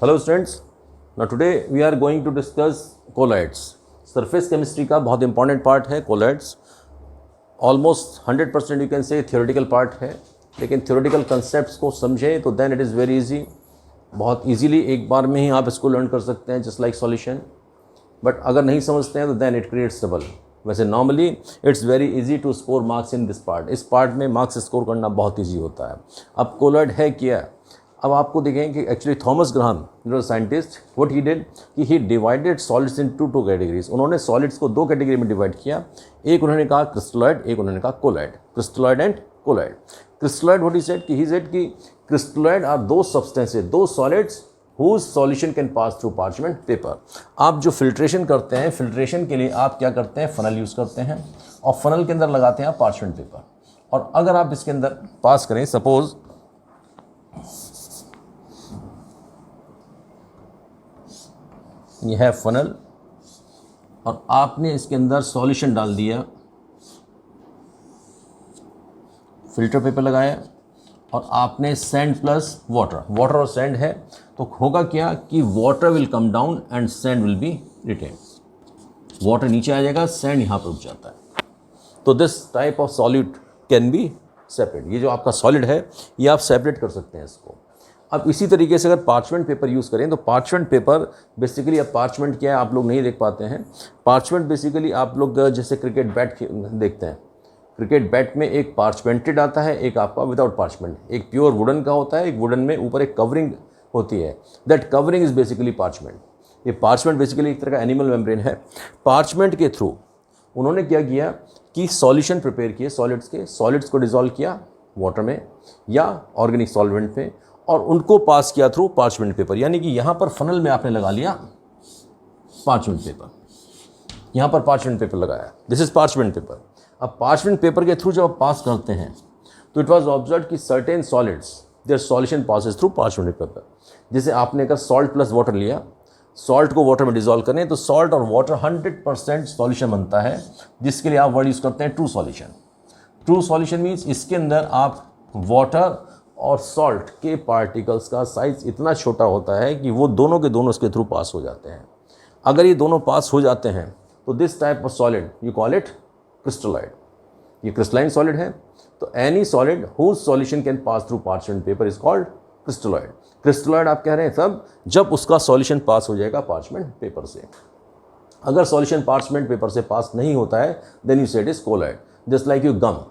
Hello students, now today we are going to discuss colloids. Surface chemistry का बहुत important part है colloids. Almost 100% you can say theoretical part है, लेकिन theoretical concept को समझें तो then it is very easy. बहुत easily एक बार में ही आप इसको लर्न कर सकते हैं जस्ट लाइक सॉल्यूशन. बट अगर नहीं समझते हैं तो देन इट क्रिएट्स ट्रबल. वैसे normally it's very easy to score marks in this part. इस पार्ट में मार्क्स स्कोर करना बहुत ईजी होता है. अब कोलॉइड है क्या? अब आपको देखें कि एक्चुअली थॉमस ग्राहम जो साइंटिस्ट व्हाट ही डिड कि he divided solids in two categories. उन्होंने सॉलिड्स को दो कैटेगरी में डिवाइड किया. एक उन्होंने कहा क्रिस्टलॉइड, एक उन्होंने कहा colloid. Crystalloid and colloid. Crystalloid what he said कि क्रिस्टलॉइड आर दो सब्सटेंसेस, दो solids whose solution can pass through parchment paper. आप जो फिल्ट्रेशन करते हैं, फिल्ट्रेशन के लिए आप क्या करते हैं, फनल यूज़ करते हैं और फनल के अंदर लगाते हैं पार्चमेंट पेपर. और अगर आप इसके अंदर पास करें, सपोज ये है फनल और आपने इसके अंदर सॉल्यूशन डाल दिया, फिल्टर पेपर लगाया और आपने सैंड प्लस वाटर और सैंड है, तो होगा क्या कि water will come down and sand will be retain. Water नीचे आ जाएगा, सैंड यहाँ पर रुक जाता है. तो this type of solid can be separate. ये जो आपका सॉलिड है ये आप सेपरेट कर सकते हैं इसको. अब इसी तरीके से अगर पार्चमेंट पेपर यूज़ करें तो पार्चमेंट पेपर बेसिकली, अब पार्चमेंट क्या है आप लोग नहीं देख पाते हैं. पार्चमेंट बेसिकली आप लोग जैसे क्रिकेट बैट देखते हैं, क्रिकेट बैट में एक पार्चमेंटेड आता है, एक आपका विदाउट पार्चमेंट. एक प्योर वुडन का होता है, एक वुडन में ऊपर एक कवरिंग होती है. That covering is basically parchment. ये पार्चमेंट बेसिकली एक तरह का एनिमल मेम्ब्रेन है. पार्चमेंट के थ्रू उन्होंने क्या किया कि सॉल्यूशन प्रिपेयर किए सॉलिड्स के, सॉलिड्स को डिसॉल्व किया वाटर में या ऑर्गेनिक सॉल्वेंट में और उनको पास किया थ्रू पार्चमेंट पेपर. यानी कि यहाँ पर फनल में आपने लगा लिया पार्चमेंट पेपर, यहाँ पर पार्चमेंट पेपर लगाया, दिस इज़ पार्चमेंट पेपर. अब पार्चमेंट पेपर के थ्रू जब आप पास करते हैं तो इट वाज ऑब्जर्व कि certain solids their solution passes through parchment paper. जैसे आपने अगर सॉल्ट प्लस वाटर लिया, सॉल्ट को वाटर में डिसॉल्व करें तो सॉल्ट और वाटर 100% सॉल्यूशन बनता है, जिसके लिए आप वर्ड यूज़ करते हैं true solution. True solution means इसके अंदर आप वाटर और सॉल्ट के पार्टिकल्स का साइज इतना छोटा होता है कि वो दोनों के दोनों इसके थ्रू पास हो जाते हैं. अगर ये दोनों पास हो जाते हैं तो this type of solid you call it crystalloid. ये क्रिस्टलाइन सॉलिड है. तो any solid whose solution can pass through parchment paper is called crystalloid. Crystalloid आप कह रहे हैं तब जब उसका सॉल्यूशन पास हो जाएगा पार्चमेंट पेपर से. अगर सॉल्यूशन पार्चमेंट पेपर से पास नहीं होता है then you said is colloid. Just like you gum,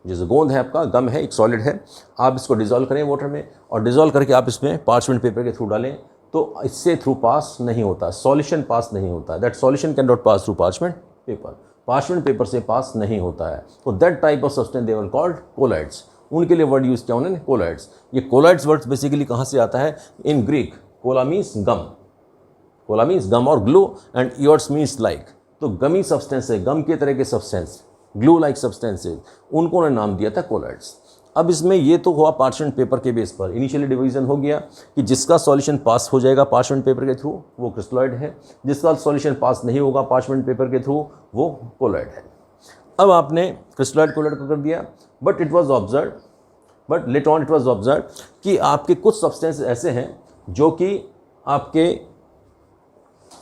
जैसे गोंद है आपका, गम है, एक सॉलिड है, आप इसको डिसॉल्व करें वाटर में और डिसॉल्व करके आप इसमें पार्चमेंट पेपर के थ्रू डालें तो इससे थ्रू पास नहीं होता, सॉल्यूशन पास नहीं होता. That solution can not pass through parchment paper. Parchment paper से पास नहीं होता है. तो that type of substance they were called colloids. उनके लिए वर्ड यूज़ किया उन्होंने कोलॉइड्स. ये कोलॉइड्स वर्ड बेसिकली कहाँ से आता है? In Greek kolla means gum, kolla means gum और glue and ears means like. तो गमी सब्सटेंस है, गम के तरह के सब्सटेंस, ग्लू लाइक सब्सटेंसेज, उनको उन्होंने नाम दिया था कोलॉइड्स. अब इसमें ये तो हुआ पार्चमेंट पेपर के बेस पर. इनिशियली डिवीजन हो गया कि जिसका सॉल्यूशन पास हो जाएगा पार्चमेंट पेपर के थ्रू वो क्रिस्टलॉइड है, जिसका सॉल्यूशन पास नहीं होगा पार्चमेंट पेपर के थ्रू वो कोलॉइड है. अब आपने क्रिस्टलॉइड कोलॉइड को कर दिया. But it was observe, but later on it was observe कि आपके कुछ सब्सटेंस ऐसे हैं जो कि आपके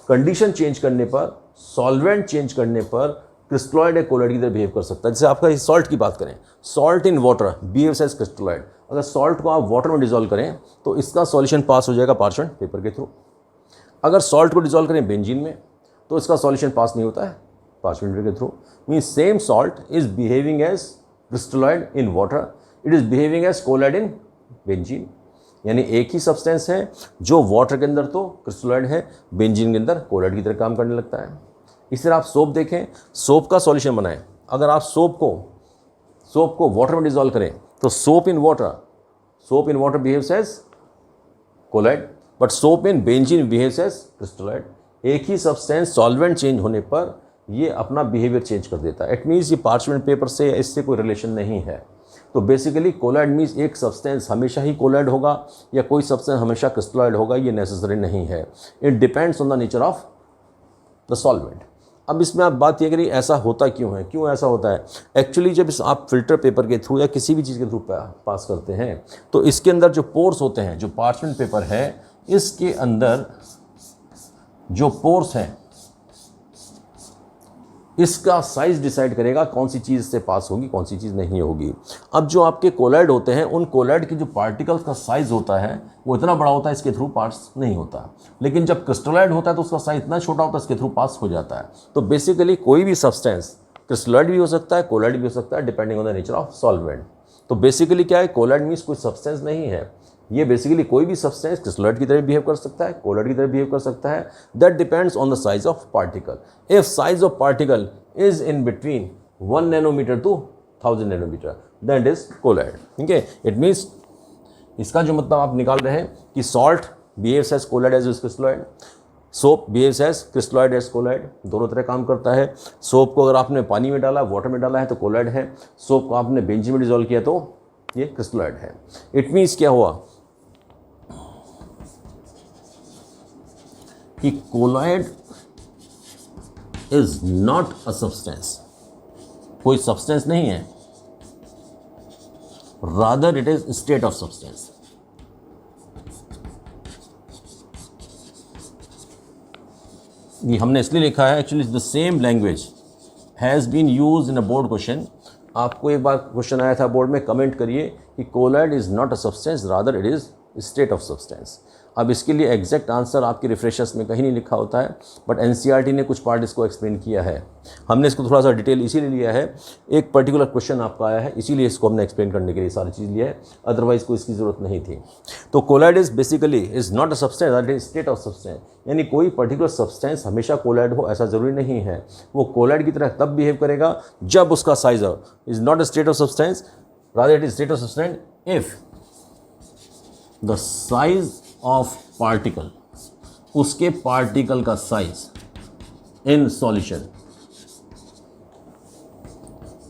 कंडीशन चेंज करने पर, सॉल्वेंट चेंज करने पर क्रिस्टलॉइड या कोलॉइड की तरह बिहेव कर सकता है. जैसे आपका सॉल्ट की बात करें, salt in water behaves as crystalloid. अगर सॉल्ट को आप वाटर में डिसॉल्व करें तो इसका सॉल्यूशन पास हो जाएगा पार्चमेंट पेपर के थ्रू. अगर सॉल्ट को डिसॉल्व करें बेंजीन में तो इसका सॉल्यूशन पास नहीं होता है पार्चमेंट पेपर के through. Means same salt is behaving as crystalloid in water, it is behaving as colloid in benzene. यानी एक ही सब्सटेंस है जो वाटर के अंदर तो क्रिस्टलॉइड है, बेंजीन के अंदर कोलॉइड की तरह काम करने लगता है. इस तरह आप सोप देखें, सोप का सॉल्यूशन बनाएं. अगर आप सोप को वाटर में डिसॉल्व करें तो soap in water behaves as colloid, but soap in benzene behaves as crystalloid. एक ही सब्सटेंस सॉल्वेंट चेंज होने पर ये अपना बिहेवियर चेंज कर देता है. इट मीन्स ये पार्चमेंट पेपर से इससे कोई रिलेशन नहीं है. तो बेसिकली कोलॉइड मीन्स एक सब्सटेंस हमेशा ही कोलॉइड होगा या कोई सब्सटेंस हमेशा क्रिस्टलॉइड होगा, ये नेसेसरी नहीं है. It depends on the nature of the solvent. अब इसमें आप बात ये करिए ऐसा होता क्यों है, क्यों ऐसा होता है. एक्चुअली जब आप फिल्टर पेपर के थ्रू या किसी भी चीज़ के थ्रू पास करते हैं तो इसके अंदर जो पोर्स होते हैं, जो पार्चमेंट पेपर है इसके अंदर जो पोर्स हैं इसका साइज डिसाइड करेगा कौन सी चीज़ से पास होगी, कौन सी चीज़ नहीं होगी। अब जो आपके कोलॉइड होते हैं, उन कोलॉइड के जो पार्टिकल्स का साइज़ होता है वो इतना बड़ा होता है, इसके थ्रू पास नहीं होता। लेकिन जब क्रिस्टलॉइड होता है तो उसका साइज इतना छोटा होता है, इसके थ्रू पास हो जाता है। तो बेसिकली कोई भी सब्सटेंस क्रिस्टलॉइड भी हो सकता है, कोलॉइड भी हो सकता है, depending on the nature of solvent. तो बेसिकली क्या है, कोलॉइड मीन्स कोई सब्सटेंस नहीं है, ये बेसिकली कोई भी सब्सटेंस क्रिस्टलॉइड की तरह बिहेव कर सकता है, कोलॉइड की तरह बिहेव कर सकता है। That depends on the size of particle. If size of particle is in between 1 nanometre to 1000 nanometre, that is colloid. ठीक है, इट मीन्स इसका जो मतलब आप निकाल रहे हैं कि salt behaves as colloid as crystalloid, soap behaves as crystalloid as colloid, दोनों तरह काम करता है। सोप को अगर आपने पानी में डाला, वाटर में डाला है तो कोलॉइड है, सोप को आपने बेंजीन में डिजोल्व किया तो ये क्रिस्टलॉइड है। इट मीन्स क्या हुआ कि colloid is not a substance, कोई सब्सटेंस नहीं है, rather it is state of substance. ये हमने इसलिए लिखा है, actually the same language has been use in a board question. आपको एक बार क्वेश्चन आया था बोर्ड में, कमेंट करिए कि colloid is not a substance, rather it is state of substance. अब इसके लिए एग्जैक्ट आंसर आपके रिफ्रेशर्स में कहीं नहीं लिखा होता है, बट एनसीईआरटी ने कुछ पार्ट इसको एक्सप्लेन किया है। हमने इसको थोड़ा सा डिटेल इसीलिए लिया है, एक पर्टिकुलर क्वेश्चन आपका आया है, इसीलिए इसको हमने एक्सप्लेन करने के लिए सारी चीज़ लिया है, अदरवाइज कोई इसकी ज़रूरत नहीं थी। तो colloid is basically is not a substance, that is state of substance. यानी कोई पर्टिकुलर सब्सटेंस हमेशा कोलॉइड हो ऐसा ज़रूरी नहीं है। वो कोलॉइड की तरह तब बिहेव करेगा जब उसका size is not a state of substance, rather it is state of substance if the size of particle, उसके पार्टिकल का size in solution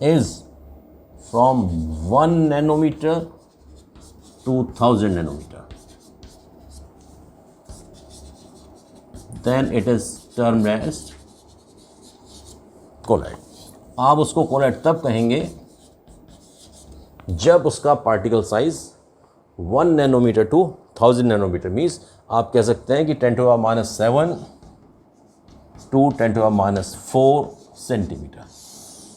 is from 1 nanometre to 1000 nanometre, then it is termed as colloid. आप उसको colloid तब कहेंगे जब उसका particle size 1 nanometre to 1000 nanometre, means आप कह सकते हैं कि 10⁻⁷ टू 10⁻⁴ सेंटीमीटर।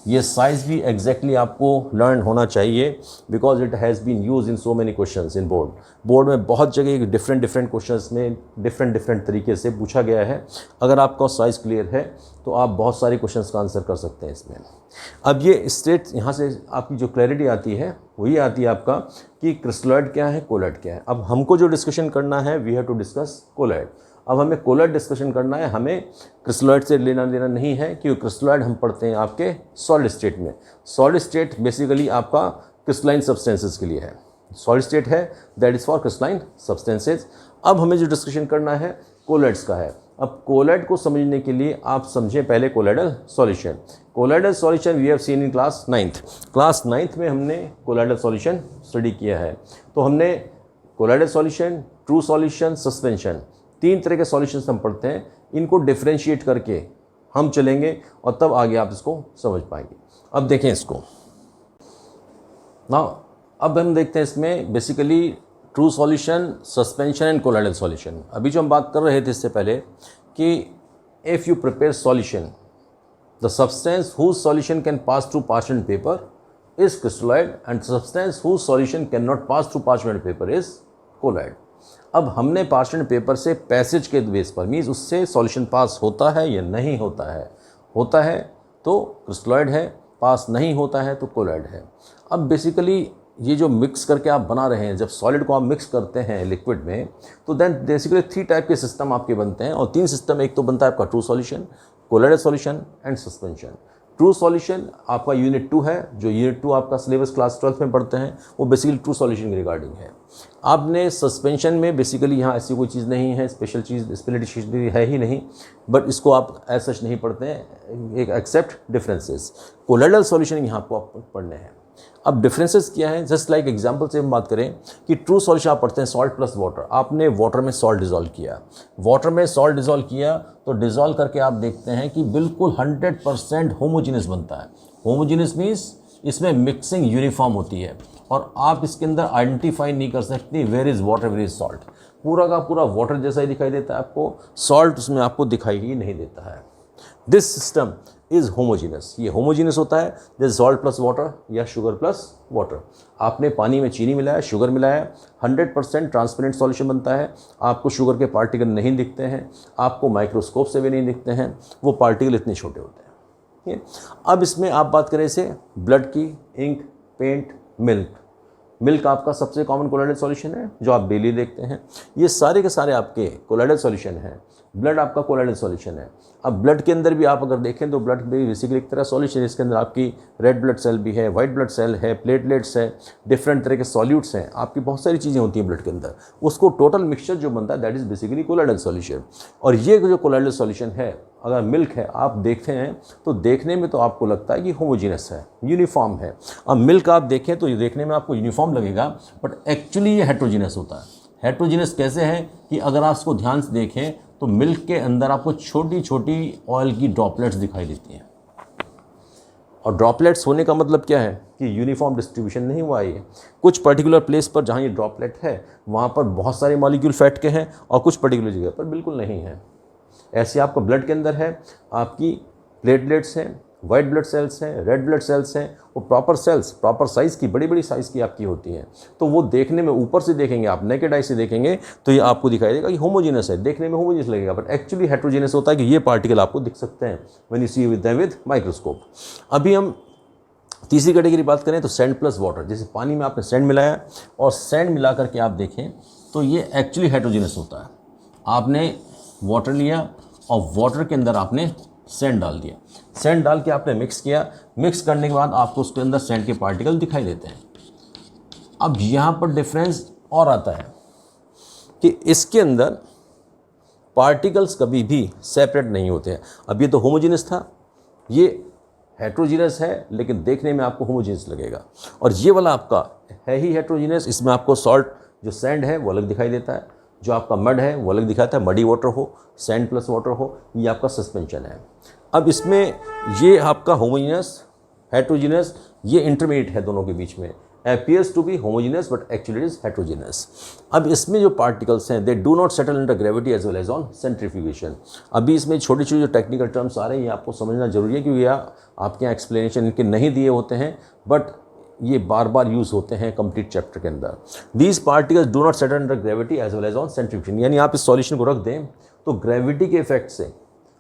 ये साइज़ भी एग्जैक्टली आपको लर्न होना चाहिए, because it has been use in so many questions in board में बहुत जगह डिफरेंट क्वेश्चंस में डिफरेंट तरीके से पूछा गया है। अगर आपका साइज़ क्लियर है तो आप बहुत सारे क्वेश्चंस का आंसर कर सकते हैं इसमें। अब ये स्टेट यहाँ से आपकी जो क्लैरिटी आती है वही आती है आपका कि क्रिस्टलॉइड क्या है, कोलॉइड क्या है। अब हमको जो डिस्कशन करना है, we have to discuss colloid. अब हमें कोलॉइड डिस्कशन करना है, हमें क्रिस्टलॉइड से लेना देना नहीं है, क्योंकि क्रिस्टलॉइड हम पढ़ते हैं आपके सॉलिड स्टेट में। सॉलिड स्टेट बेसिकली आपका क्रिस्टलाइन सब्सटेंसेस के लिए है, सॉलिड स्टेट है that is for crystalline substances. अब हमें जो डिस्कशन करना है कोलॉइड्स का है। अब कोलॉइड को समझने के लिए आप समझें पहले colloidal solution. Colloidal solution we have seen in class 9th में हमने कोलॉइडल सॉल्यूशन स्टडी किया है। तो हमने colloidal solution, true solution, suspension, 3 तरह के सॉल्यूशंस हम पढ़ते हैं। इनको डिफ्रेंशिएट करके हम चलेंगे और तब आगे आप इसको समझ पाएंगे। अब देखें इसको ना, अब हम देखते हैं इसमें basically true solution, suspension and colloidal solution. अभी जो हम बात कर रहे थे इससे पहले कि if you prepare solution, the substance whose solution can pass through parchment paper is crystalloid and substance whose solution can not pass through parchment paper is colloid. अब हमने पार्चमेंट पेपर से पैसेज के बेस पर, means उससे solution pass होता है या नहीं होता है, होता है तो क्रिस्टलॉइड है, पास नहीं होता है तो कोलॉइड है। अब बेसिकली ये जो मिक्स करके आप बना रहे हैं, जब सॉलिड को आप मिक्स करते हैं लिक्विड में, तो देन बेसिकली 3 टाइप के सिस्टम आपके बनते हैं। और 3 सिस्टम, एक तो बनता है आपका true solution, colloidal solution and suspension. True solution आपका यूनिट 2 है, जो यूनिट 2 आपका सिलेबस क्लास 12th में पढ़ते हैं, वो बेसिकली ट्रू सॉल्यूशन के रिगार्डिंग है। आपने सस्पेंशन में बेसिकली यहाँ ऐसी कोई चीज़ नहीं है, स्पेशल चीज़ स्पेशलिटी है ही नहीं, बट इसको आप एज सच नहीं पढ़ते हैं, एक एक्सेप्ट डिफरेंसेस। कोलॉइडल सॉल्यूशन यहाँ आपको पढ़ने हैं। अब डिफरेंसेस क्या है, जस्ट लाइक एग्जांपल से हम बात करें कि ट्रू सॉल्यूशन आप पढ़ते हैं सॉल्ट प्लस वाटर। आपने वाटर में सॉल्ट डिज़ोल्व किया, वाटर में सॉल्ट डिज़ोल्व किया तो डिज़ोल्व करके आप देखते हैं कि बिल्कुल 100% होमोजीनियस बनता है। होमोजीनियस मीन्स इसमें मिक्सिंग यूनिफॉर्म होती है और आप इसके अंदर आइडेंटिफाई नहीं कर सकते where is water, where is salt. पूरा का पूरा वाटर जैसा ही दिखाई देता है आपको, सॉल्ट उसमें आपको दिखाई ही नहीं देता है। दिस सिस्टम इज़ होमोजीनस, ये होमोजीनस होता है जैसे सॉल्ट प्लस वाटर या शुगर प्लस वाटर। आपने पानी में चीनी मिलाया, शुगर मिलाया, 100% ट्रांसपेरेंट सॉल्यूशन बनता है। आपको शुगर के पार्टिकल नहीं दिखते हैं, आपको माइक्रोस्कोप से भी नहीं दिखते हैं, वो पार्टिकल इतने छोटे होते हैं। ठीक है, अब इसमें आप बात करें इसे ब्लड की, इंक, पेंट, मिल्क। मिल्क आपका सबसे कॉमन कोलाइडेड सॉल्यूशन है जो आप डेली देखते हैं। ये सारे के सारे आपके कोलाइडेड सॉल्यूशन हैं। ब्लड आपका कोलाइडेड सॉल्यूशन है। अब ब्लड के अंदर भी आप अगर देखें तो ब्लड भी बेसिकली एक तरह सॉल्यूशन है। इसके अंदर आपकी रेड ब्लड सेल भी है, वाइट ब्लड सेल है, प्लेटलेट्स है, डिफरेंट तरह के सॉल्यूट्स हैं, आपकी बहुत सारी चीज़ें होती हैं ब्लड के अंदर। उसको टोटल मिक्सचर जो बनता है that is basically colloidal solution. और ये जो कोलाइडल सॉल्यूशन है, अगर मिल्क है आप देखते हैं तो देखने में तो आपको लगता है कि होमोजीनस है, यूनिफॉर्म है। अब मिल्क आप देखें तो ये देखने में आपको यूनिफॉर्म लगेगा, बट एक्चुअली ये हेट्रोजीनस होता है। हेट्रोजीनस कैसे है कि अगर आप इसको ध्यान से देखें तो मिल्क के अंदर आपको छोटी छोटी ऑयल की ड्रॉपलेट्स दिखाई देती हैं। और ड्रॉपलेट्स होने का मतलब क्या है कि यूनिफॉर्म डिस्ट्रीब्यूशन नहीं हुआ है। कुछ पर्टिकुलर प्लेस पर जहाँ ये ड्रॉपलेट है वहाँ पर बहुत सारे मॉलिक्यूल फैट के हैं और कुछ पर्टिकुलर जगह पर बिल्कुल नहीं है। ऐसे आपका ब्लड के अंदर है, आपकी प्लेटलेट्स हैं, वाइट ब्लड सेल्स हैं, रेड ब्लड सेल्स हैं, वो प्रॉपर सेल्स, प्रॉपर साइज़ की, बड़ी बड़ी साइज़ की आपकी होती हैं। तो वो देखने में ऊपर से देखेंगे, आप नेकेड आई से देखेंगे तो ये आपको दिखाई देगा कि होमोजीनस है, देखने में होमोजीनस लगेगा, बट एक्चुअली हेट्रोजीनस होता है कि ये पार्टिकल आपको दिख सकते हैं when you see with microscope. अभी हम तीसरी कैटेगरी बात करें तो सैंड प्लस वाटर। जैसे पानी में आपने सैंड मिलाया और सैंड मिला करके आप देखें तो ये एक्चुअली हेट्रोजीनस होता है। आपने वाटर लिया और वाटर के अंदर आपने सैंड डाल दिया, सैंड डाल के आपने मिक्स किया, मिक्स करने के बाद आपको उसके अंदर सैंड के पार्टिकल दिखाई देते हैं। अब यहाँ पर डिफरेंस और आता है कि इसके अंदर पार्टिकल्स कभी भी सेपरेट नहीं होते हैं। अब ये तो होमोजीनस था, ये हेट्रोजीनस है, लेकिन देखने में आपको होमोजीनस लगेगा। और ये वाला आपका है ही हेट्रोजीनस, इसमें आपको सॉल्ट जो सैंड है वो अलग दिखाई देता है, जो आपका मड है वो अलग दिखाता है, मडी वाटर हो, सैंड प्लस वाटर हो, ये आपका सस्पेंशन है। अब इसमें ये आपका होमोजीनस, हेट्रोजीनस, ये इंटरमीडिएट है दोनों के बीच में। appears to be homogeneous but actually it is heterogeneous। अब इसमें जो पार्टिकल्स हैं they do not settle under gravity as well as on centrifugation। अभी इसमें छोटी छोटी जो टेक्निकल टर्म्स आ रहे हैं ये आपको समझना जरूरी है, क्योंकि आपके यहाँ एक्सप्लेनेशन इनके नहीं दिए होते हैं, बट ये बार बार यूज़ होते हैं कंप्लीट चैप्टर के अंदर। These particles do not settle under gravity as well as on centrifugation. यानी आप इस सॉल्यूशन को रख दें तो ग्रेविटी के इफेक्ट से,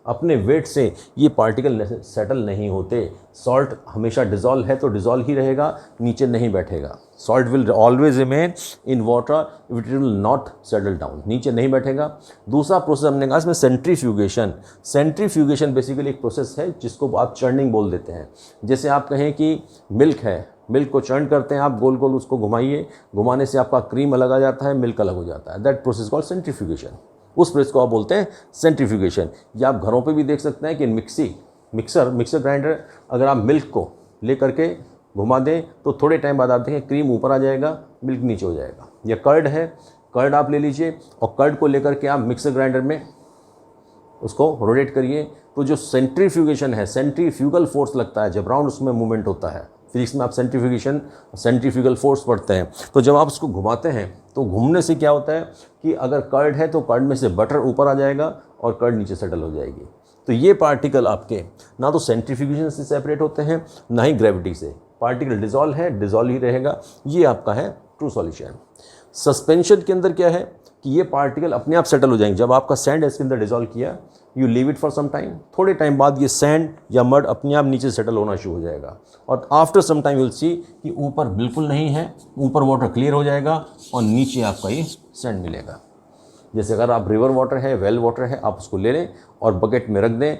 अपने वेट से ये पार्टिकल सेटल नहीं होते। सॉल्ट हमेशा डिज़ोल्व है तो डिज़ोल्व ही रहेगा, नीचे नहीं बैठेगा। Salt will always remain in water, it will not settle down, नीचे नहीं बैठेगा। दूसरा प्रोसेस हमने कहा इसमें सेंट्रीफ्यूगेशन। सेंट्रीफ्यूगेशन बेसिकली एक प्रोसेस है जिसको आप चर्निंग बोल देते हैं। जैसे आप कहें कि मिल्क है, मिल्क को चर्न करते हैं आप, गोल गोल उसको घुमाइए, घुमाने से आपका क्रीम अलग आ जाता है, मिल्क अलग हो जाता है। That process called centrifugation. उस प्रोसेस को आप बोलते हैं सेंट्रीफ्यूगेशन। या आप घरों पे भी देख सकते हैं कि मिक्सर ग्राइंडर, अगर आप मिल्क को ले करके घुमा दें तो थोड़े टाइम बाद आप देखें क्रीम ऊपर आ जाएगा, मिल्क नीचे हो जाएगा। या कर्ड है, कर्ड आप ले लीजिए और कर्ड को लेकर के आप मिक्सर ग्राइंडर में उसको रोटेट करिए, तो जो सेंट्रीफ्यूगेशन है, सेंट्रीफ्यूगल फोर्स लगता है जब राउंड उसमें मूवमेंट होता है। फिजिक्स में आप सेंट्रीफ्यूगल फोर्स पढ़ते हैं। तो जब आप उसको घुमाते हैं तो घूमने से क्या होता है कि अगर कर्ड है तो कर्ड में से बटर ऊपर आ जाएगा और कर्ड नीचे सेटल हो जाएगी। तो ये पार्टिकल आपके ना तो सेंट्रीफ्यूगेशन से सेपरेट होते हैं ना ही ग्रेविटी से। पार्टिकल डिज़ोल्व है, डिज़ोल्व ही रहेगा। ये आपका है ट्रू सॉल्यूशन। सस्पेंशन के अंदर क्या है कि ये पार्टिकल अपने आप सेटल हो जाएंगे। जब आपका सैंड इसके अंदर डिज़ोल्व किया, you leave it for some time, थोड़े टाइम बाद ये सैंड या मड अपने आप नीचे सेटल होना शुरू हो जाएगा। और after some time you will see कि ऊपर बिल्कुल नहीं है, ऊपर वाटर क्लियर हो जाएगा और नीचे आपका ये सैंड मिलेगा। जैसे अगर आप रिवर वाटर है, वेल वाटर है, आप उसको ले लें और बकेट में रख दें,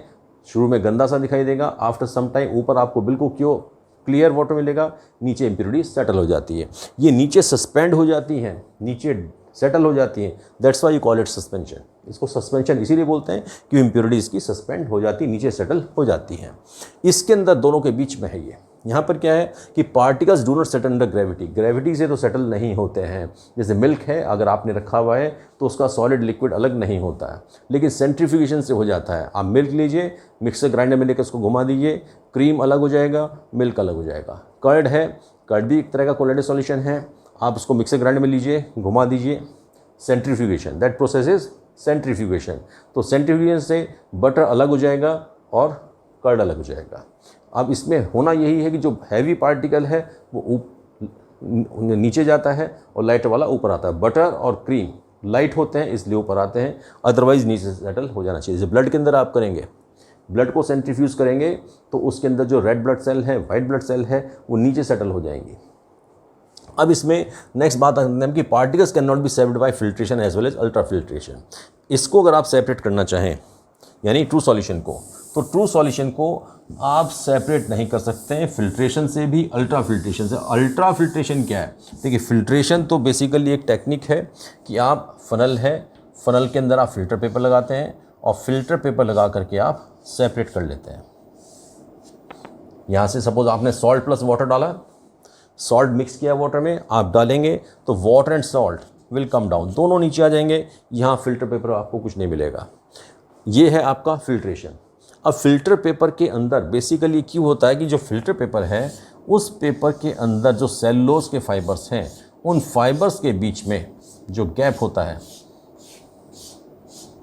शुरू में गंदा सा दिखाई देगा, आफ्टर सम टाइम ऊपर आपको बिल्कुल क्लियर वाटर मिलेगा, नीचे इम्प्योरिटी सेटल हो जाती है। ये नीचे सस्पेंड हो जाती हैं, नीचे सेटल हो जाती है। That's why you call it suspension. इसको सस्पेंशन इसीलिए बोलते हैं कि इम्प्योरिटी इसकी सस्पेंड हो जाती, नीचे सेटल हो जाती हैं। इसके अंदर दोनों के बीच में है ये। यहाँ पर क्या है कि particles do not settle under gravity. Gravity से तो सेटल नहीं होते हैं। जैसे मिल्क है, अगर आपने रखा हुआ है तो उसका सॉलिड लिक्विड अलग नहीं होता है, लेकिन सेंट्रीफ्यूगेशन से हो जाता है। आप मिल्क लीजिए, मिक्सर ग्राइंडर में लेकर उसको घुमा दीजिए, क्रीम अलग हो जाएगा, मिल्क अलग हो जाएगा। कर्ड है, कर्ड भी एक तरह का कोलाइडल सॉल्यूशन है। आप उसको मिक्सर ग्राइंडर में लीजिए, घुमा दीजिए, centrifugation, that process is centrifugation. तो सेंट्रीफ्यूगेशन से बटर अलग हो जाएगा और कर्ड अलग हो जाएगा। अब इसमें होना यही है कि जो हैवी पार्टिकल है वो नीचे जाता है और लाइटर वाला ऊपर आता है। बटर और क्रीम लाइट होते हैं इसलिए ऊपर आते हैं, अदरवाइज नीचे सेटल हो जाना चाहिए। जैसे ब्लड के अंदर आप करेंगे, ब्लड को सेंट्रीफ्यूज करेंगे तो उसके अंदर जो रेड ब्लड सेल है, वाइट ब्लड सेल है, वो नीचे सेटल हो जाएंगी। अब इसमें नेक्स्ट बात आती है कि particles cannot be separated by filtration as well as ultrafiltration. इसको अगर आप सेपरेट करना चाहें, यानी ट्रू सॉल्यूशन को, तो ट्रू सॉल्यूशन को आप सेपरेट नहीं कर सकते हैं फिल्ट्रेशन से भी, अल्ट्रा फिल्ट्रेशन से। अल्ट्रा फिल्ट्रेशन क्या है? देखिए, फिल्ट्रेशन तो बेसिकली एक टेक्निक है कि आप फ़नल है, फ़नल के अंदर आप फ़िल्टर पेपर लगाते हैं और फ़िल्टर पेपर लगा करके आप सेपरेट कर लेते हैं। यहाँ से सपोज आपने सॉल्ट प्लस वाटर डाला, सॉल्ट मिक्स किया वाटर में, आप डालेंगे तो water and salt will come down, दोनों नीचे आ जाएंगे। यहाँ फ़िल्टर पेपर आपको कुछ नहीं मिलेगा। ये है आपका फिल्ट्रेशन। अब फ़िल्टर पेपर के अंदर बेसिकली क्यों होता है कि जो फ़िल्टर पेपर है उस पेपर के अंदर जो सेलुलोज के फाइबर्स हैं, उन फाइबर्स के बीच में जो गैप होता है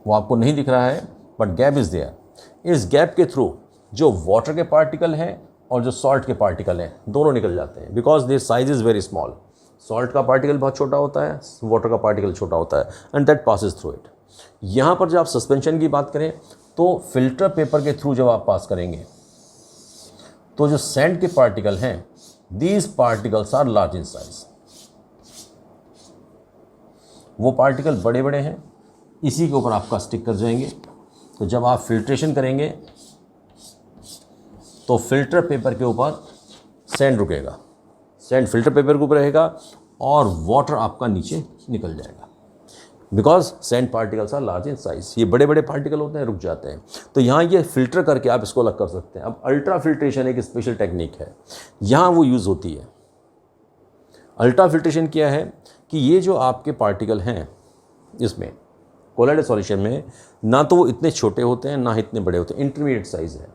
वो आपको नहीं दिख रहा है, बट गैप इज़ देयर। इस गैप के थ्रू जो वाटर के पार्टिकल हैं और जो सॉल्ट के पार्टिकल हैं दोनों निकल जाते हैं, because their size is very small. Salt का पार्टिकल बहुत छोटा होता है, वाटर का पार्टिकल छोटा होता है, and that passes through it. यहाँ पर जब आप सस्पेंशन की बात करें तो फिल्टर पेपर के थ्रू जब आप पास करेंगे तो जो सैंड के पार्टिकल हैं, these particles are large in size. वो पार्टिकल बड़े बड़े हैं, इसी के ऊपर आपका स्टिक कर जाएंगे। तो जब आप फिल्ट्रेशन करेंगे तो फिल्टर पेपर के ऊपर सैंड रुकेगा, सैंड फिल्टर पेपर के ऊपर रहेगा और वाटर आपका नीचे निकल जाएगा, because sand particles are large in size. ये बड़े बड़े पार्टिकल होते हैं, रुक जाते हैं। तो यहाँ ये फिल्टर करके आप इसको अलग कर सकते हैं। अब अल्ट्रा फिल्ट्रेशन एक स्पेशल टेक्निक है, यहाँ वो यूज़ होती है। अल्ट्रा फिल्ट्रेशन क्या है कि ये जो आपके पार्टिकल हैं इसमें कोलाइडल सॉल्यूशन में, ना तो वो इतने छोटे होते हैं ना इतने बड़े होते हैं, इंटरमीडिएट साइज है,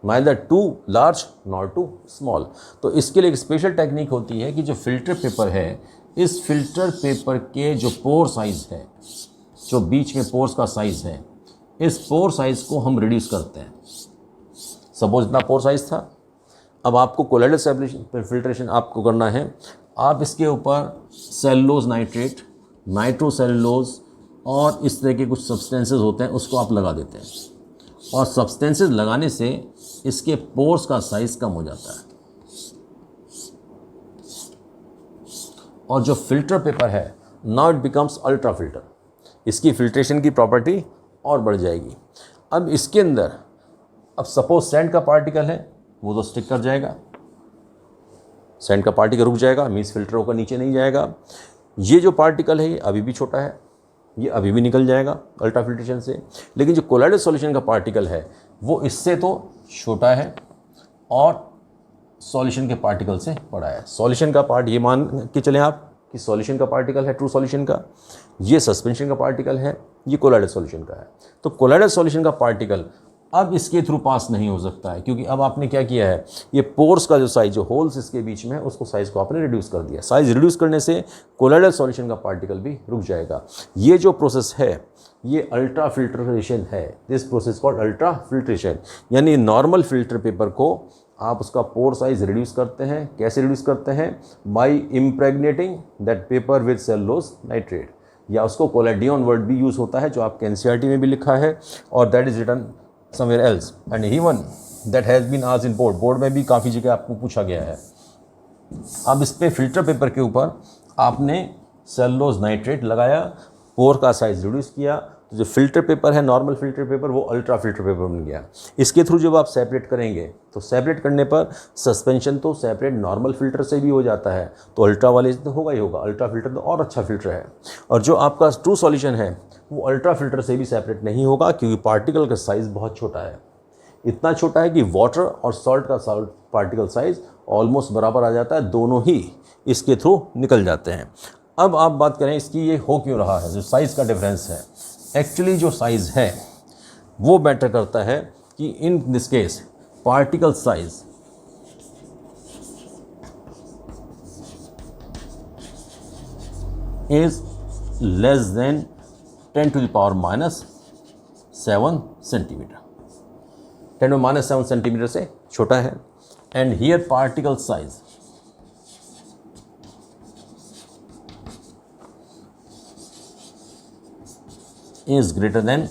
neither too large nor too small. तो इसके लिए एक स्पेशल टेक्निक होती है कि जो फिल्टर पेपर है, इस फिल्टर पेपर के जो पोर साइज़ है, जो बीच में पोर्स का साइज़ है, इस पोर साइज़ को हम रिड्यूस करते हैं। सपोज इतना पोर साइज़ था, अब आपको कोलाइडल फिल्ट्रेशन आपको करना है। आप इसके ऊपर सेलुलोज नाइट्रेट, नाइट्रोसेलुलोज और इस तरह के कुछ सब्सटेंसेस होते हैं, उसको आप लगा देते हैं, और सब्सटेंसेस लगाने से इसके पोर्स का साइज़ कम हो जाता है, और जो फिल्टर पेपर है now it becomes ultra filter. इसकी फिल्ट्रेशन की प्रॉपर्टी और बढ़ जाएगी। अब इसके अंदर अब सपोज सैंड का पार्टिकल है, वो तो स्टिक कर जाएगा, सैंड का पार्टिकल रुक जाएगा, मीन्स फिल्टर होकर नीचे नहीं जाएगा। ये जो पार्टिकल है ये अभी भी छोटा है, ये अभी भी निकल जाएगा अल्ट्रा फिल्ट्रेशन से। लेकिन जो कोलाइडल सॉल्यूशन का पार्टिकल है वो इससे तो छोटा है और सॉल्यूशन के पार्टिकल से बड़ा है। सॉल्यूशन का पार्ट ये मान के चलें आप कि सॉल्यूशन का पार्टिकल है ट्रू सॉल्यूशन का, ये सस्पेंशन का पार्टिकल है, ये कोलाइडल सॉल्यूशन का है। तो कोलाइडल सॉल्यूशन का पार्टिकल अब इसके थ्रू पास नहीं हो सकता है, क्योंकि अब आपने क्या किया है, ये पोर्स का जो साइज, जो होल्स इसके बीच में है, उसको साइज़ को आपने रिड्यूस कर दिया। साइज़ रिड्यूस करने से कोलाइडल सॉल्यूशन का पार्टिकल भी रुक जाएगा। ये जो प्रोसेस है ये अल्ट्रा फिल्ट्रेशन है। This process called ultra filtration. यानी नॉर्मल फिल्टर पेपर को आप उसका पोर साइज रिड्यूस करते हैं। कैसे रिड्यूस करते हैं? By impregnating that paper with cellulose nitrate, या उसको कोलाडियन वर्ड भी यूज़ होता है जो आपके एनसीईआरटी में भी लिखा है, और that is written somewhere else and even that has been asked in board में भी काफ़ी जगह आपको पूछा गया है। अब इस पे फिल्टर पेपर के ऊपर आपने सेलुलोज नाइट्रेट लगाया, पोर का साइज रिड्यूस किया, तो जो फिल्टर पेपर है नॉर्मल फिल्टर पेपर वो अल्ट्रा फिल्टर पेपर बन गया। इसके थ्रू जब आप सेपरेट करेंगे तो सेपरेट करने पर सस्पेंशन तो सेपरेट नॉर्मल फिल्टर से भी हो जाता है, तो अल्ट्रा वाले से तो होगा ही होगा। अल्ट्रा फिल्टर तो और अच्छा फिल्टर है। और जो आपका ट्रू सॉल्यूशन है वो अल्ट्रा फिल्टर से भी सेपरेट नहीं होगा, क्योंकि पार्टिकल का साइज़ बहुत छोटा है। इतना छोटा है कि वाटर और सॉल्ट का पार्टिकल साइज़ ऑलमोस्ट बराबर आ जाता है, दोनों ही इसके थ्रू निकल जाते हैं। अब आप बात करें इसकी ये हो क्यों रहा है, जो साइज़ का डिफरेंस है। एक्चुअली जो साइज़ है वो मैटर करता है कि in this case particle size is less than 10 to the power minus 7 centimetre, 10 to the minus 7 centimetre से छोटा है। And here particle size is greater than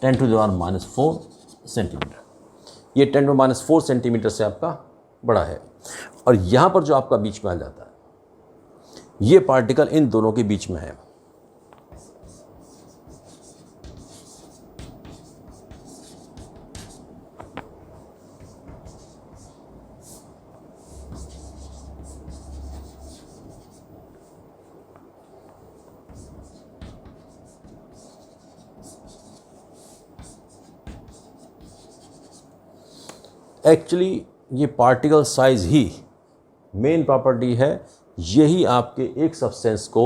10 to the power minus 4 centimetre. ये 10 to the minus 4 centimetre से आपका बड़ा है। और यहाँ पर जो आपका बीच में आ जाता है, ये पार्टिकल इन दोनों के बीच में है। एक्चुअली ये पार्टिकल साइज ही मेन प्रॉपर्टी है। यही आपके एक सब्सटेंस को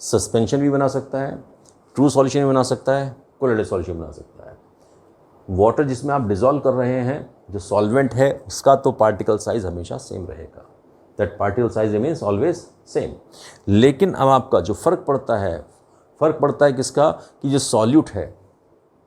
सस्पेंशन भी बना सकता है, ट्रू सॉल्यूशन भी बना सकता है, कोलोइडल सॉल्यूशन बना सकता है। वाटर जिसमें आप डिज़ोल्व कर रहे हैं, जो सॉल्वेंट है, उसका तो पार्टिकल साइज हमेशा सेम रहेगा, that particle size remains always same. लेकिन अब आपका जो फ़र्क पड़ता है किसका, कि जो सॉल्यूट है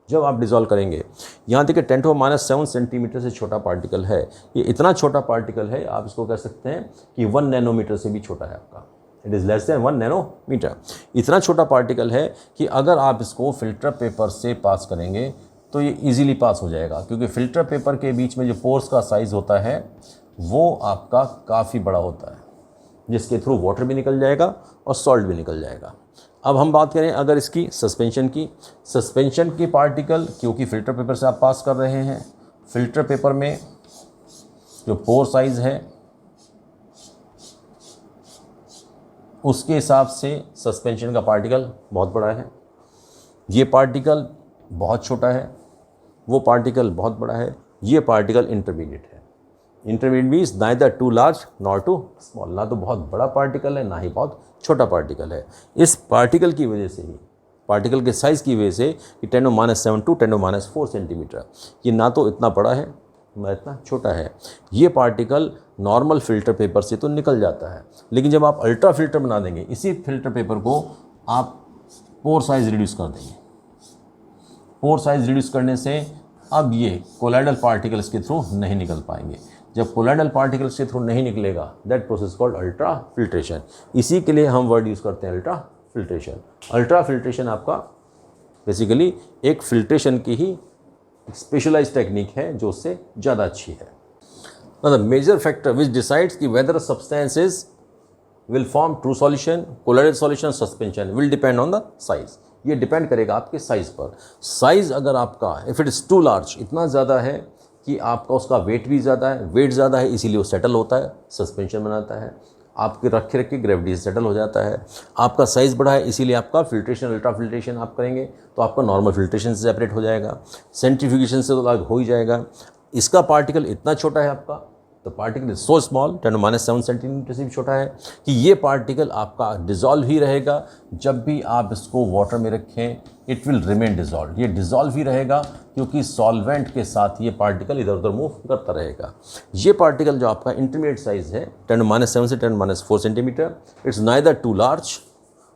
जब आप डिज़ोल्व करेंगे, यहाँ देखिए 10 to the minus 7 सेंटीमीटर से छोटा पार्टिकल है। ये इतना छोटा पार्टिकल है, आप इसको कह सकते हैं कि 1 नैनोमीटर से भी छोटा है आपका। It is less than 1 nanometre. इतना छोटा पार्टिकल है कि अगर आप इसको फ़िल्टर पेपर से पास करेंगे तो ये ईजीली पास हो जाएगा, क्योंकि फ़िल्टर पेपर के बीच में जो पोर्स का साइज़ होता है वो आपका काफ़ी बड़ा होता है, जिसके थ्रू वाटर भी निकल जाएगा और सॉल्ट भी निकल जाएगा। अब हम बात करें अगर इसकी सस्पेंशन की पार्टिकल, क्योंकि फ़िल्टर पेपर से आप पास कर रहे हैं, फ़िल्टर पेपर में जो पोर साइज़ है उसके हिसाब से सस्पेंशन का पार्टिकल बहुत बड़ा है। ये पार्टिकल बहुत छोटा है, वो पार्टिकल बहुत बड़ा है, ये पार्टिकल इंटरमीडिएट है। Intermediate means neither too large not too small, ना तो बहुत बड़ा पार्टिकल है ना ही बहुत छोटा पार्टिकल है। इस पार्टिकल की वजह से ही, पार्टिकल के साइज़ की वजह से कि 10 to the minus 7 to 10 to the minus 4 centimetre, ये ना तो इतना बड़ा है ना इतना छोटा है। ये पार्टिकल नॉर्मल फ़िल्टर पेपर से तो निकल जाता है, लेकिन जब आप अल्ट्रा फ़िल्टर बना देंगे, इसी फ़िल्टर पेपर को आप पोर साइज़ रिड्यूस कर देंगे। पोर साइज़ रिड्यूस करने से अब ये कोलाइडल पार्टिकल्स के थ्रू नहीं निकल पाएंगे। जब कोलाइडल पार्टिकल्स के थ्रू नहीं निकलेगा, that process called ultra filtration. इसी के लिए हम वर्ड यूज़ करते हैं अल्ट्रा फिल्ट्रेशन। अल्ट्रा फिल्ट्रेशन आपका बेसिकली एक फिल्ट्रेशन की ही स्पेशलाइज्ड टेक्निक है जो उससे ज़्यादा अच्छी है। Now the major factor which decides कि whether a substances will form true solution, colloidal solution, suspension will depend on the size। ये डिपेंड करेगा आपके साइज़ पर। साइज़ अगर आपका if it is too large, इतना ज़्यादा है कि आपका उसका वेट भी ज़्यादा है, वेट ज़्यादा है इसीलिए वो सेटल होता है, सस्पेंशन बनाता है। आपके रखे रखे ग्रेविटी से सेटल हो जाता है। आपका साइज़ बड़ा है इसीलिए आपका फिल्ट्रेशन, अल्ट्रा फिल्ट्रेशन आप करेंगे तो आपका नॉर्मल फिल्ट्रेशन से सेपरेट हो जाएगा, सेंट्रीफ्यूगेशन से तो अलग हो ही जाएगा। इसका पार्टिकल इतना छोटा है आपका, तो particle is so small 10 to the minus 7 centimetre से भी छोटा है कि ये पार्टिकल आपका डिज़ोल्व ही रहेगा। जब भी आप इसको वाटर में रखें इट विल रिमेन डिज़ोल्व, ये डिज़ोल्व ही रहेगा क्योंकि सॉल्वेंट के साथ ये पार्टिकल इधर उधर मूव करता रहेगा। ये पार्टिकल जो आपका इंटरमीडिएट साइज़ है 10 to the minus 7 से 10 to the minus 4 centimetre, it's neither too large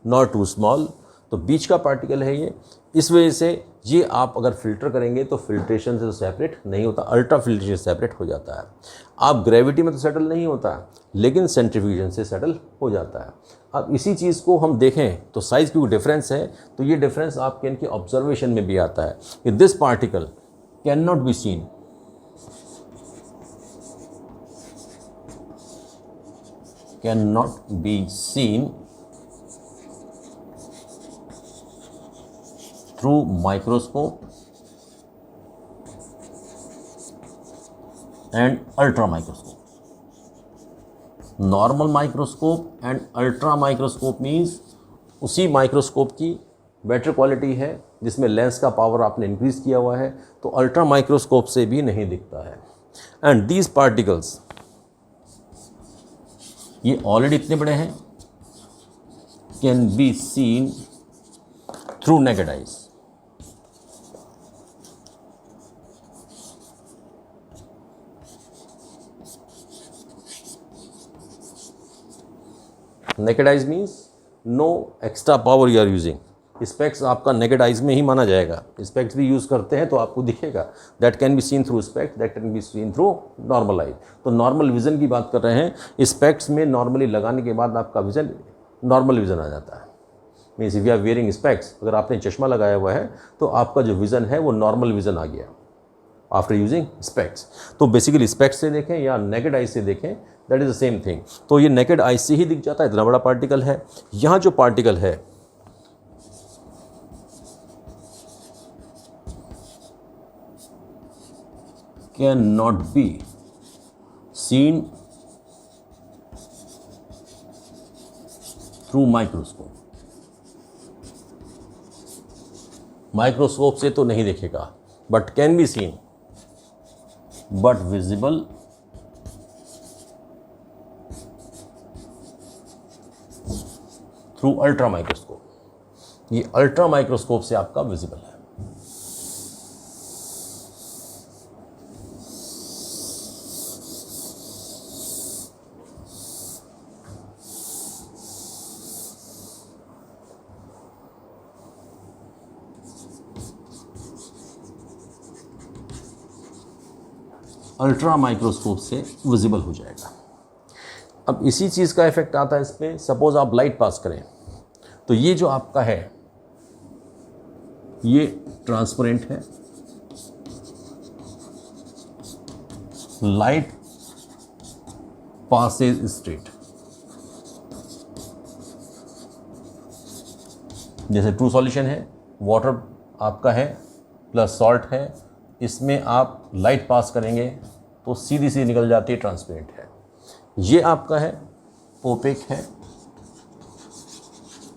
nor too small, तो बीच का पार्टिकल है ये। इस वजह से ये आप अगर फ़िल्टर करेंगे तो फिल्ट्रेशन से तो सेपरेट नहीं होता, अल्ट्रा फिल्ट्रेशन से सेपरेट हो जाता है। आप ग्रेविटी में तो सेटल नहीं होता लेकिन सेंट्रीफ्यूगन से सेटल हो जाता है। अब इसी चीज़ को हम देखें तो साइज़ की डिफरेंस है, तो ये डिफरेंस आपके इनके ऑब्जर्वेशन में भी आता है कि this particle can not be seen, through microscope and ultra microscope. Normal microscope and ultra microscope means उसी माइक्रोस्कोप की बेटर क्वालिटी है जिसमें लेंस का पावर आपने इंक्रीज किया हुआ है, तो अल्ट्रा माइक्रोस्कोप से भी नहीं दिखता है। एंड दीज पार्टिकल्स ये ऑलरेडी इतने बड़े हैं, can be seen through naked eyes. Naked eyes means no extra power you are using. Specs आपका नेकेड आइज में ही माना जाएगा। स्पेक्स भी यूज़ करते हैं तो आपको दिखेगा, that can be seen through specs, that can be seen through normal eyes. तो नॉर्मल विजन की बात कर रहे हैं। स्पेक्स में नॉर्मली लगाने के बाद आपका विजन नॉर्मल विजन आ जाता है। Means if you are wearing specs, अगर आपने चश्मा लगाया हुआ है तो आपका जो विज़न है वो नॉर्मल विज़न आ गया आफ्टर यूजिंग स्पेक्स। तो बेसिकली स्पेक्स से देखें या नेकेड आइज से देखें, that is the same thing. तो ये नेकेड आइज से ही दिख जाता है, इतना बड़ा पार्टिकल है। यहाँ जो पार्टिकल है can not be seen through microscope. Microscope से तो नहीं देखेगा, but can be scene, but visible through ultra microscope. ये अल्ट्रा माइक्रोस्कोप से आपका विजिबल है। अल्ट्रा माइक्रोस्कोप से विजिबल हो जाएगा। अब इसी चीज़ का इफेक्ट आता है इस पर। सपोज आप लाइट पास करें तो ये जो आपका है ये ट्रांसपेरेंट है, लाइट पासेज स्ट्रेट। जैसे ट्रू सॉल्यूशन है, वाटर आपका है प्लस सॉल्ट है, इसमें आप लाइट पास करेंगे तो सीधी सी निकल जाती है, ट्रांसपेरेंट है। ये आपका है ओपेक है।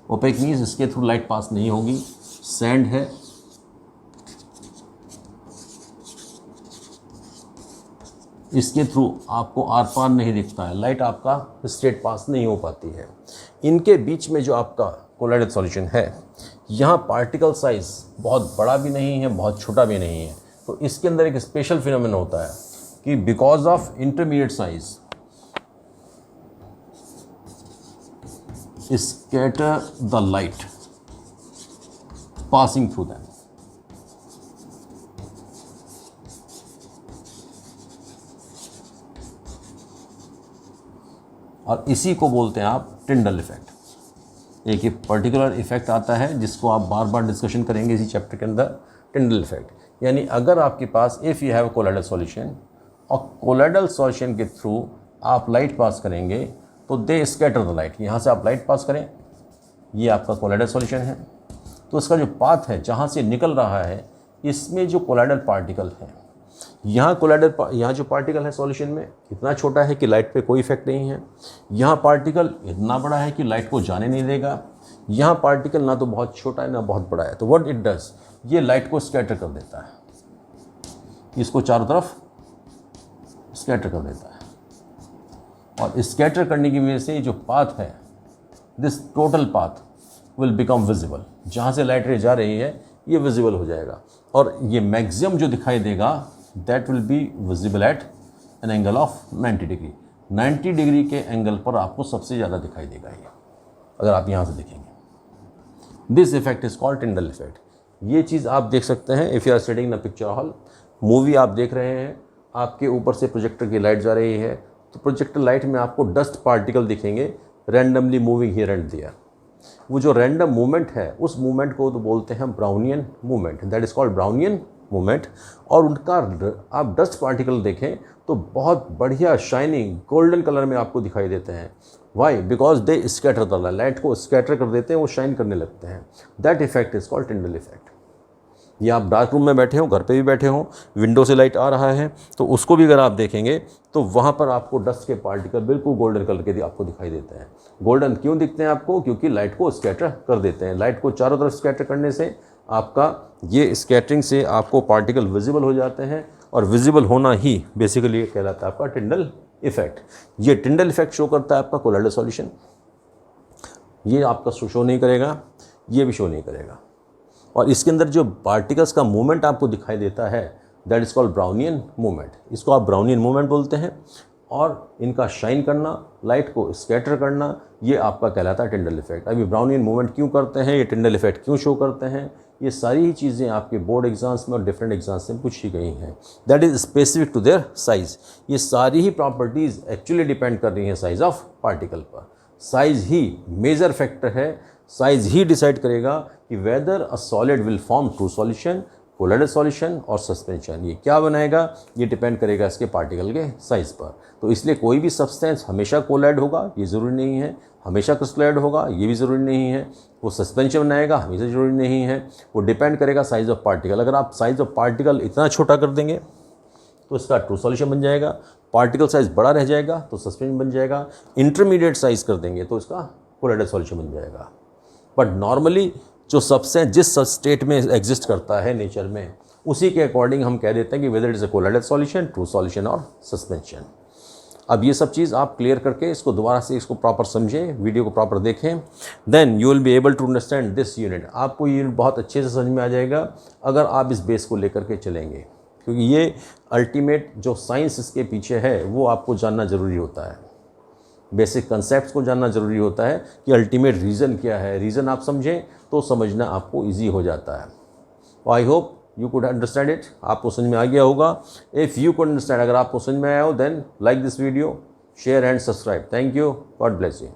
ओपेक मीन्स इसके थ्रू लाइट पास नहीं होगी। सैंड है, इसके थ्रू आपको आर पार नहीं दिखता है, लाइट आपका स्ट्रेट पास नहीं हो पाती है। इनके बीच में जो आपका कोलाइडल सॉल्यूशन है, यहाँ पार्टिकल साइज बहुत बड़ा भी नहीं है, बहुत छोटा भी नहीं है। तो इसके अंदर एक स्पेशल फिनोमेना होता है कि because of intermediate size scatter the light passing through them. और इसी को बोलते हैं आप टिंडल इफेक्ट। एक ही पर्टिकुलर इफेक्ट आता है जिसको आप बार बार डिस्कशन करेंगे इसी चैप्टर के अंदर, टिंडल इफेक्ट। यानी अगर आपके पास if you have colloidal solution और कोलाइडल सॉल्यूशन के थ्रू आप लाइट पास करेंगे तो दे स्कैटर द लाइट। यहाँ से आप लाइट पास करें, ये आपका कोलाइडल सॉल्यूशन है, तो इसका जो पाथ है जहाँ से निकल रहा है, इसमें जो कोलाइडल पार्टिकल है, यहाँ जो पार्टिकल है सॉल्यूशन में इतना छोटा है कि लाइट पे कोई इफेक्ट नहीं है। यहाँ पार्टिकल इतना बड़ा है कि लाइट को जाने नहीं देगा। यहाँ पार्टिकल ना तो बहुत छोटा है ना बहुत बड़ा है। तो व्हाट इट डज, ये लाइट को स्कैटर कर देता है, इसको चारों तरफ स्कैटर कर देता है। और स्कैटर करने की वजह से जो पाथ है, this total path will become visible. जहाँ से लाइट रे जा रही है ये विजिबल हो जाएगा। और ये मैक्सिमम जो दिखाई देगा that will be visible at an angle of 90 degree. 90 degree के एंगल पर आपको सबसे ज़्यादा दिखाई देगा ये, अगर आप यहाँ से देखेंगे। This effect is called Tyndall effect. ये चीज़ आप देख सकते हैं if you are sitting in a picture hall, movie आप देख रहे हैं, आपके ऊपर से प्रोजेक्टर की लाइट जा रही है, तो प्रोजेक्टर लाइट में आपको डस्ट पार्टिकल दिखेंगे randomly moving here and there. वो जो रैंडम मूवमेंट है उस मूवमेंट को तो बोलते हैं Brownian movement, that is called Brownian movement. और उनका आप डस्ट पार्टिकल देखें तो बहुत बढ़िया शाइनिंग गोल्डन कलर में आपको दिखाई देते हैं। Why? Because they scatter the light को स्कैटर कर देते हैं, वो शाइन करने लगते हैं। That effect is called Tyndall effect. ये आप डार्क रूम में बैठे हो, घर पे भी बैठे हो, विंडो से लाइट आ रहा है तो उसको भी अगर आप देखेंगे तो वहाँ पर आपको डस्ट के पार्टिकल बिल्कुल गोल्डन कलर के आपको दिखाई देते हैं। गोल्डन क्यों दिखते हैं आपको? क्योंकि लाइट को स्कैटर कर देते हैं। लाइट को चारों तरफ स्कैटर करने से आपका ये स्कैटरिंग से आपको पार्टिकल विजिबल हो जाते हैं, और विजिबल होना ही बेसिकली ये कहलाता है आपका टिंडल इफेक्ट। ये टिंडल इफेक्ट शो करता है आपका कोलाइडल सॉल्यूशन। ये आपका शो नहीं करेगा, ये भी शो नहीं करेगा। और इसके अंदर जो पार्टिकल्स का मूवमेंट आपको दिखाई देता है that is called Brownian movement. इसको आप ब्राउनियन मूवमेंट बोलते हैं। और इनका शाइन करना, लाइट को स्कैटर करना, ये आपका कहलाता है टिंडल इफेक्ट। अभी ब्राउनियन मूवमेंट क्यों करते हैं, ये टिंडल इफेक्ट क्यों शो करते हैं, ये सारी ही चीज़ें आपके बोर्ड एग्जाम्स में और डिफरेंट एग्जाम्स में पूछी गई हैं। That is specific to their size. ये सारी ही प्रॉपर्टीज़ एक्चुअली डिपेंड कर रही हैं साइज़ ऑफ पार्टिकल पर। साइज़ ही मेजर फैक्टर है, साइज़ ही डिसाइड करेगा कि whether a solid will form true solution, colloidal solution और सस्पेंशन। ये क्या बनाएगा, ये डिपेंड करेगा इसके पार्टिकल के साइज़ पर। तो इसलिए कोई भी सब्सटेंस हमेशा कोलाइड होगा ये ज़रूरी नहीं है, हमेशा क्रिस्टलाइड होगा ये भी ज़रूरी नहीं है, वो सस्पेंशन बनाएगा हमेशा ज़रूरी नहीं है, वो डिपेंड करेगा साइज़ ऑफ पार्टिकल। अगर आप साइज़ ऑफ पार्टिकल इतना छोटा कर देंगे तो इसका ट्रू सॉल्यूशन बन जाएगा, पार्टिकल साइज़ बड़ा रह जाएगा तो सस्पेंशन बन जाएगा, इंटरमीडिएट साइज़ कर देंगे तो इसका कोलाइडल सॉल्यूशन बन जाएगा। बट नॉर्मली जो सब्सटेंस जिस स्टेट में एग्जिस्ट करता है नेचर में, उसी के अकॉर्डिंग हम कह देते हैं कि whether it is a colloidal solution, true solution और सस्पेंशन। अब ये सब चीज़ आप क्लियर करके इसको दोबारा से इसको प्रॉपर समझें, वीडियो को प्रॉपर देखें, then you will be able to understand this unit. आपको ये यूनिट बहुत अच्छे से समझ में आ जाएगा अगर आप इस बेस को लेकर के चलेंगे, क्योंकि ये अल्टीमेट जो साइंस इसके पीछे है वो आपको जानना ज़रूरी होता है। बेसिक कंसेप्ट को जानना ज़रूरी होता है कि अल्टीमेट रीज़न क्या है। रीज़न आप समझें तो समझना आपको ईजी हो जाता है। I hope you could understand it, आपको समझ में आ गया होगा। इफ़ यू कुड अंडरस्टैंड, अगर आपको समझ में आया हो, then like this video, share and subscribe. Thank you, God bless you.